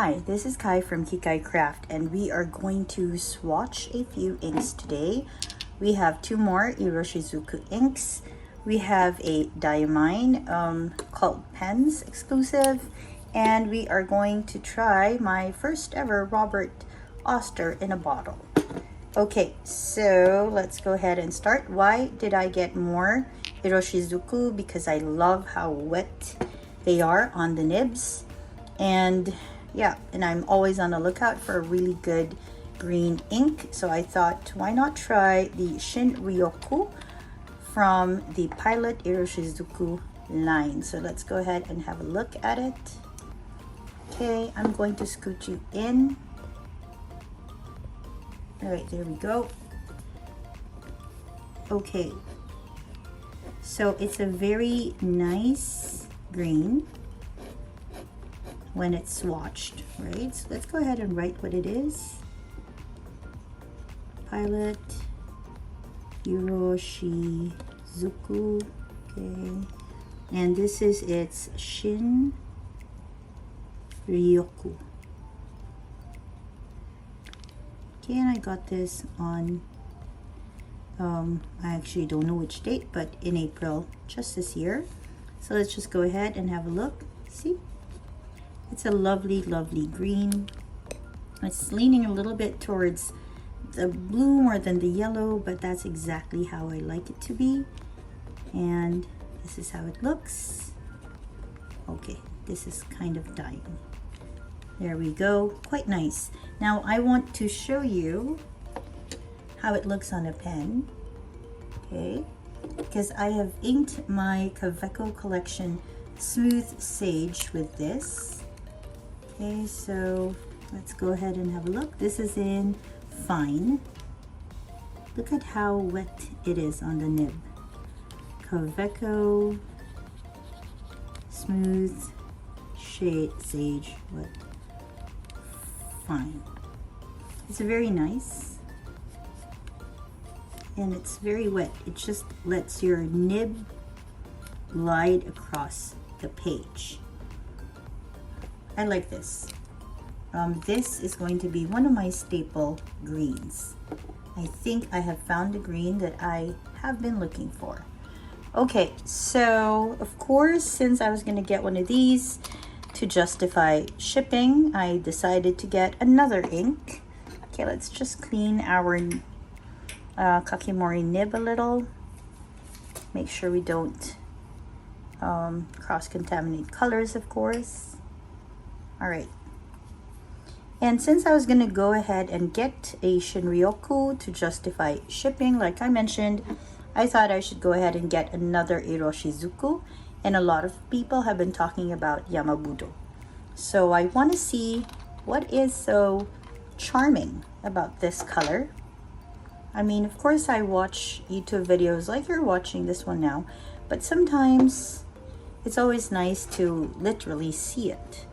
Hi, this is Kai from Kikai Craft, and we are going to swatch a few inks today. We have two more Iroshizuku inks. We have a Diamine called Pens exclusive, and we are going to try my first ever Robert Oster in a bottle. Okay, so let's go ahead and start. Why did I get more Iroshizuku? Because I love how wet they are on the nibs. And yeah, and I'm always on the lookout for a really good green ink. So I thought, why not try the Shin-ryoku from the Pilot Iroshizuku line. So let's go ahead and have a look at it. Okay, I'm going to scoot you in. All right, there we go. Okay, so it's a very nice green when it's swatched, right? So let's go ahead and write what it is. Pilot Iroshizuku, okay. And this is its Shin-ryoku. Okay, and I got this on, I actually don't know which date, but in April, just this year. So let's just go ahead and have a look. See? It's a lovely, lovely green. It's leaning a little bit towards the blue more than the yellow, but that's exactly how I like it to be. And this is how it looks. Okay, this is kind of dying. There we go, quite nice. Now I want to show you how it looks on a pen, okay? Because I have inked my Kaveco collection Smooth Sage with this. Okay, so let's go ahead and have a look. This is in Fine. Look at how wet it is on the nib. Kaveco Smooth Sage, what? Fine. It's very nice. And it's very wet. It just lets your nib glide across the page. I like this. This is going to be one of my staple greens. I think I have found a green that I have been looking for. Okay, so of course, since I was going to get one of these to justify shipping, I decided to get another ink. Okay, let's just clean our Kakimori nib a little. Make sure we don't cross-contaminate colors, of course. All right. And since I was going to go ahead and get a Shinryoku to justify shipping, like I mentioned, I thought I should go ahead and get another Iroshizuku. And a lot of people have been talking about Yama-budo. So I want to see what is so charming about this color. I mean, of course, I watch YouTube videos like you're watching this one now, but sometimes it's always nice to literally see it.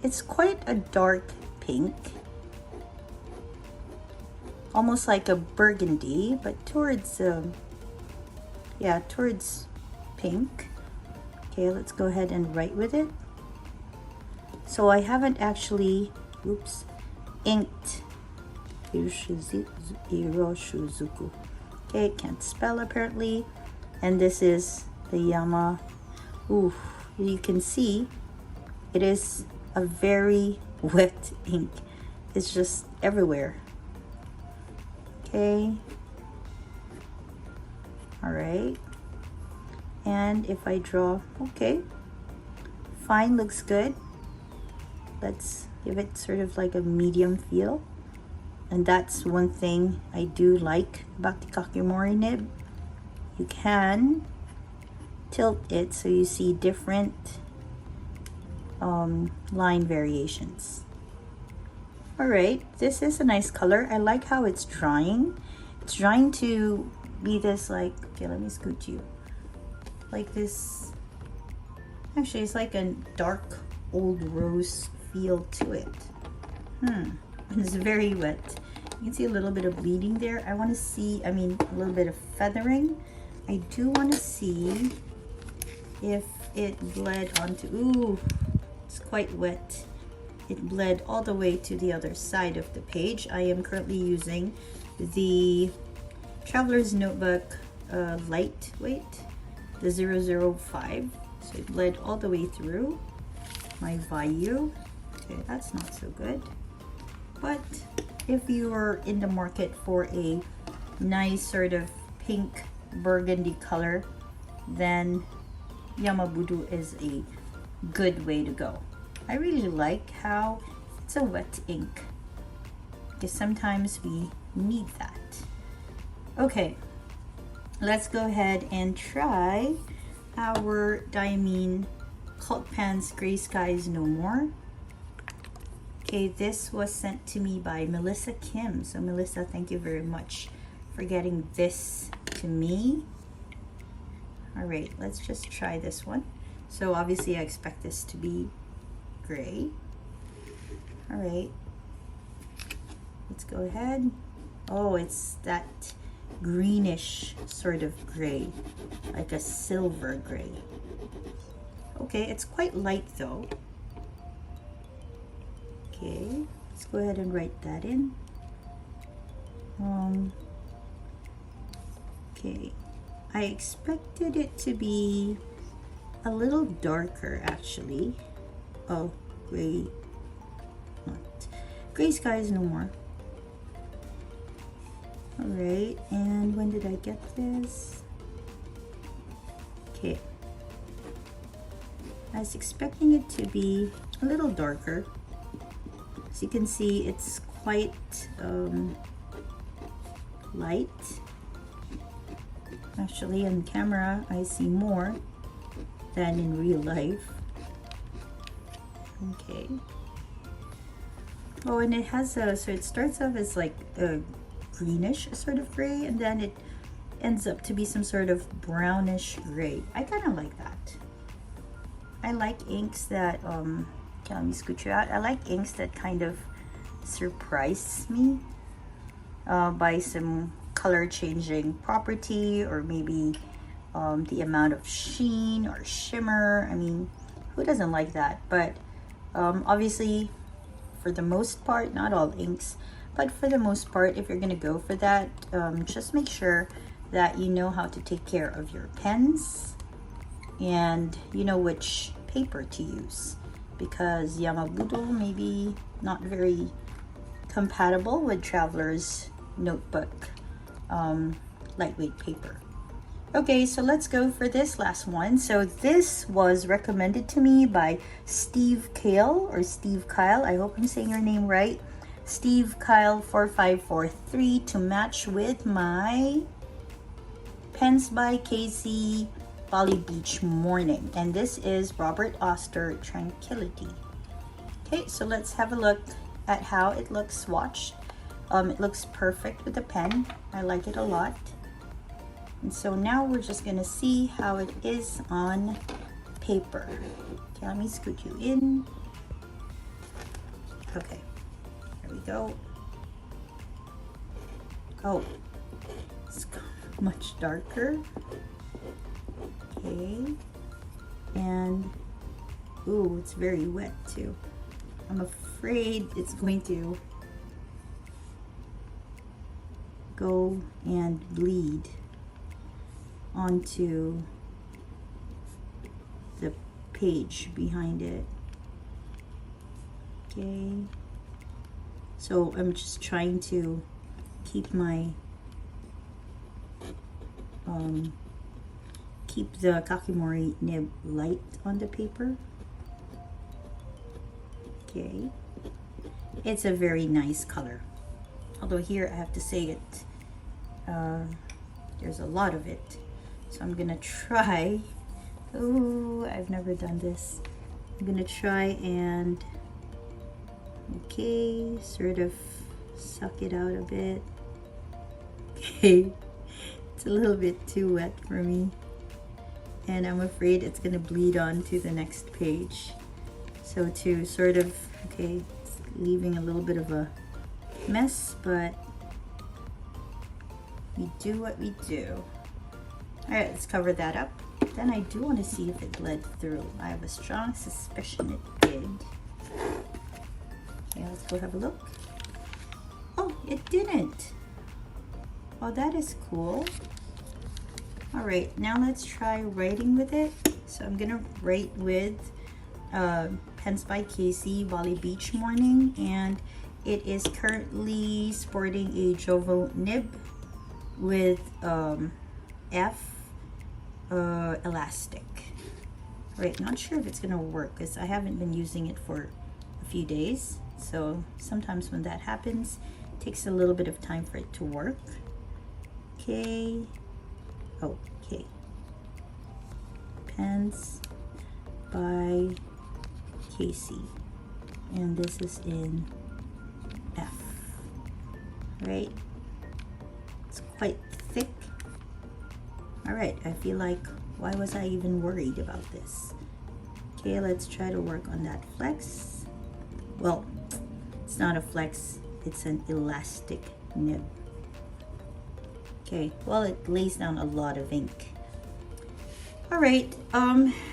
It's quite a dark pink, almost like a burgundy, but towards towards pink. Okay, let's go ahead and write with it. So I haven't actually inked Iroshizuku. Okay, can't spell apparently. And this is the Yama. Ooh, you can see it is a very wet ink. It's just everywhere. Okay. All right. And if I draw, okay. Fine, looks good. Let's give it sort of like a medium feel. And that's one thing I do like about the Kakimori nib. You can tilt it so you see different line variations. All right, this is a nice color. I like how it's drying. It's drying to be this like, okay, let me scoot you. Like this, actually it's like a dark old rose feel to it. And it's very wet. You can see a little bit of bleeding there. I want to see, a little bit of feathering. I do want to see if it bled onto, ooh, it's quite wet. it bled all the way to the other side of the page. I am currently using the Traveler's Notebook Lightweight, the 005. So it bled all the way through my value. Okay, that's not so good. But if you are in the market for a nice sort of pink burgundy color, then Yama-budo is a good way to go. I really like how it's a wet ink, because sometimes we need that. Okay, let's go ahead and try our Diamine Cult Pans Gray Skies No More. Okay, this was sent to me by Melissa Kim. So Melissa, thank you very much for getting this to me. All right, let's just try this one. So obviously I expect this to be gray. All right, let's go ahead. Oh, it's that greenish sort of gray, like a silver gray. Okay, it's quite light though. Okay, let's go ahead and write that in. Okay, I expected it to be a little darker actually. Oh, gray, not. Gray Skies No More. All right, and when did I get this? Okay, I was expecting it to be a little darker. As you can see, it's quite light. Actually, on camera, I see more than in real life. Okay. Oh, and it has a, so it starts off as like a greenish sort of gray, and then it ends up to be some sort of brownish gray. I kind of like that. I like inks that, okay, let me scoot you out. I like inks that kind of surprise me by some color changing property, or maybe the amount of sheen or shimmer. I mean, who doesn't like that? But obviously, for the most part, not all inks, but for the most part, if you're gonna go for that, just make sure that you know how to take care of your pens and you know which paper to use, because Yamabudo may be not very compatible with Traveler's Notebook lightweight paper. Okay, so let's go for this last one. So this was recommended to me by Steve Kyle, or Steve Kyle, I hope I'm saying your name right. Steve Kyle 4543, to match with my Pens by Casey Bali Beach Morning. And this is Robert Oster Tranquility. Okay, so let's have a look at how it looks swatched. It looks perfect with the pen. I like it a lot. And so now we're just gonna see how it is on paper. Okay, let me scoot you in. Okay, there we go. Oh, it's much darker. Okay, and ooh, it's very wet too. I'm afraid it's going to go and bleed onto the page behind it. Okay, so I'm just trying to keep my keep the Kakimori nib light on the paper. Okay, it's a very nice color, although here I have to say it, there's a lot of it. So I'm gonna try, ooh, I've never done this. I'm gonna try and, okay, sort of suck it out a bit. Okay, it's a little bit too wet for me. And I'm afraid it's gonna bleed on to the next page. So to sort of, okay, it's leaving a little bit of a mess, but we do what we do. All right, let's cover that up. Then I do want to see if it bled through. I have a strong suspicion it did. Okay, let's go have a look. Oh, it didn't. Oh, that is cool. All right, now let's try writing with it. So I'm gonna write with Pens by Casey, Bali Beach Morning, and it is currently sporting a Jovo nib with F elastic. Right, not sure if it's gonna work because I haven't been using it for a few days. So sometimes when that happens, it takes a little bit of time for it to work. Okay. Okay. Pens by Casey. And this is in F. Right? It's quite thick. Alright, I feel like, why was I even worried about this? Okay, let's try to work on that flex. Well, it's not a flex, it's an elastic nib. Okay, well, it lays down a lot of ink. All right,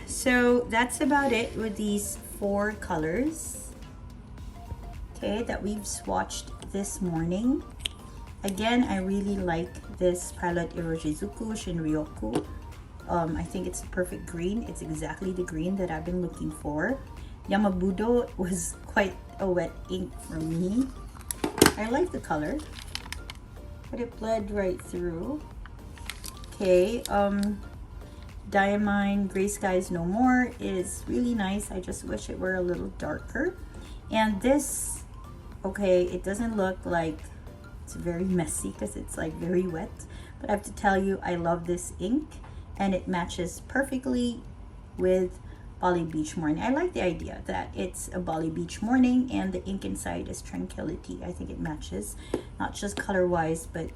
so that's about it with these 4 colors, okay, that we've swatched this morning. Again, I really like this Pilot Iroshizuku Shinryoku. I think it's perfect green. It's exactly the green that I've been looking for. Yama-budo was quite a wet ink for me. I like the color, but it bled right through. Okay, Diamine Gray Skies No More is really nice. I just wish it were a little darker. And this, okay, it doesn't look like it's very messy because it's like very wet, but I have to tell you, I love this ink and it matches perfectly with Bali Beach Morning. I like the idea that it's a Bali Beach Morning and the ink inside is Tranquility. I think it matches, not just color wise, but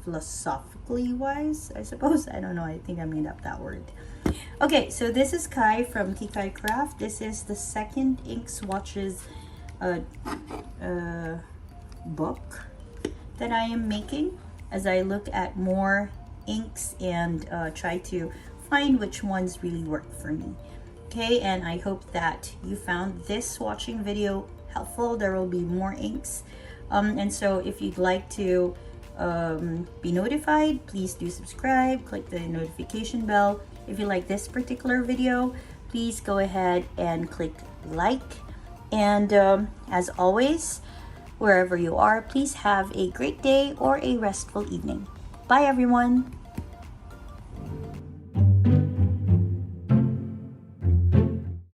philosophically wise, I suppose. I don't know, I think I made up that word. Okay, so this is Kai from Kikai Craft. This is the second ink swatches book that I am making as I look at more inks and try to find which ones really work for me. Okay, and I hope that you found this swatching video helpful. There will be more inks, and so if you'd like to be notified, please do subscribe, click the notification bell. If you like this particular video, please go ahead and click like, and as always, wherever you are, please have a great day or a restful evening. Bye everyone.